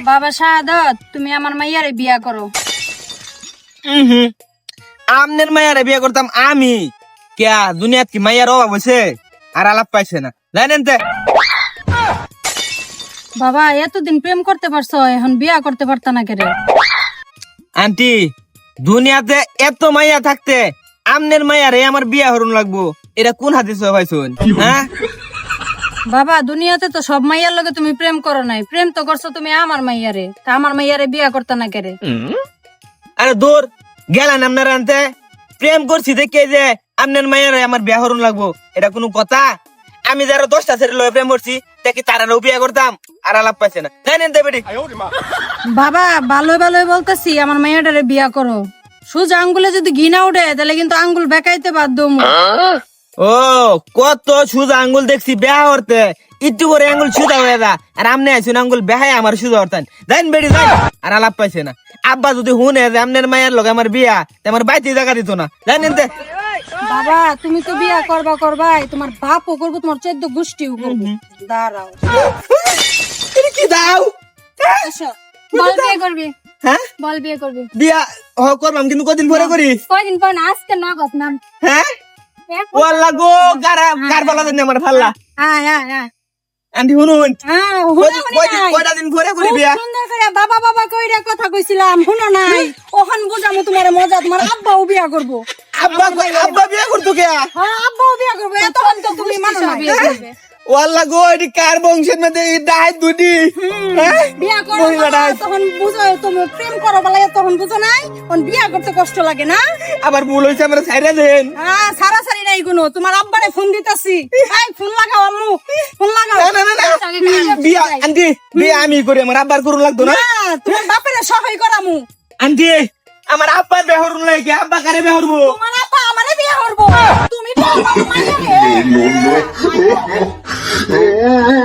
বাবা শাহাদত, তুমি আমার মাইয়ারে বিয়া করো। আমনের মাইয়ারে বিয়ে করতাম আমি। কেয়া দুনিয়াত কি মাইয়ার অভাব হয়েছে? আর আলাপ পাইছে না, জানেন তে? বাবা এতদিন প্রেম করতে পারছো, এখন বিয়া করতে পারতা না কেরে? আন্টি, দুনিয়াতে এত মাইয়া থাকতে আমনের মাইয়ারে আমার বিয়া হরুন লাগবো, এটা কোন হাদিস ভাইছুন? হ্যাঁ বাবা দুনিয়াতে তো সব মাইয়ার লগে তুমি প্রেম করো নাই, প্রেম তো করছো তুমি আমার মাইয়ারে। তা আমার মাইয়ারে বিয়া করতা না কেরে? আরে দূর গেলেন আপনার আনতে। প্রেম করছি দেখে যে আমনের মাইয়ারে আমার বিয়া হরুন লাগবো, এটা কোনো কথা? আমি যারা 10টা ছেলে লয়ে প্রেম করছি দেখি তারাও বিয়া করতাম, আর আলাপ পাইছে না, জানেন তে বেটি? বাবা ভালোই ভালোই বলতেছি আমার মাইয়াটারে বিয়া করো। সোজা আঙ্গুলে যদি ঘি না উঠে তাহলে কিন্তু আঙ্গুল বেকাইতে বাধ্য হবো। ও কত সুজা আঙ্গুল দেখছি বেহা করতে, একটু করে আঙ্গুল সুজা হয়ে যা, আর আমনে আইসুন আঙ্গুল বেহাই আমার সুজা হরতেন, জান বেড়ি যান। আর আলাপ পাইছে না। আব্বা যদি হুনে যে আমনের মায়ের লগে আমার বিয়া, তে আমার বাইতে জায়গা দিত না, জানেন তে? বাবা তুমি তো বিয়া করবাই, তোমার বাপও করবো, তোমার 14 গোষ্ঠীও করবো। দাঁড়াও তুমি কি দাও? আসো। বল বিয়ে করবি? হ্যাঁ বল বিয়ে করবি? বিয়া করবাম, কিন্তু কদিন পরে করি। কয়দিন পর না, আজকে নগদ নাম। হ্যাঁ ওয়াল্লা গো, কার বলা জানি আমার ফাল্লা। আন্টি শুনুন, কয়টা দিন পরে করি বিয়া? সুন্দর করে বাবা বাবা কইরা কথা কইছিলাম, শুনো নাই? ওখান বুঝামু তোমার মজা, তোমার আব্বাও বিয়া করবো। আব্বা বিয়া করতো কে? হ্যাঁ আব্বাও বিয়া করবো, এতক্ষণ তো তুমি মানো না। ওয়াল্লা গো, এটি কার বংশের মধ্যে দায় দুটি? বিয়া করো তখন বুঝো, তুমি প্রেম করো বলে তখন বুঝো নাই, তখন বিয়া করতে কষ্ট লাগে না? আবার ভুল হয়েছে, আমরা ছাইরা দেন। হ্যাঁ সারাসারি নাই কোনো, তোমার আব্বারে ফোন দিতাছি। এই ফোন লাগাও আম্মু, ফোন লাগাও। না বিয়া আন্টি, বিয়া আমি করি, আমার আব্বার করুন লাগতো না। তোমার বাপেরে সহায় করামু। আন্টি আমার আব্বার বিয়া হরুন লাগে, আব্বা কারে বিয়া হরবো? তোমার আব্বা আমারে বিয়া করবো, তুমি তো আমার মাইয়ারে। no, no.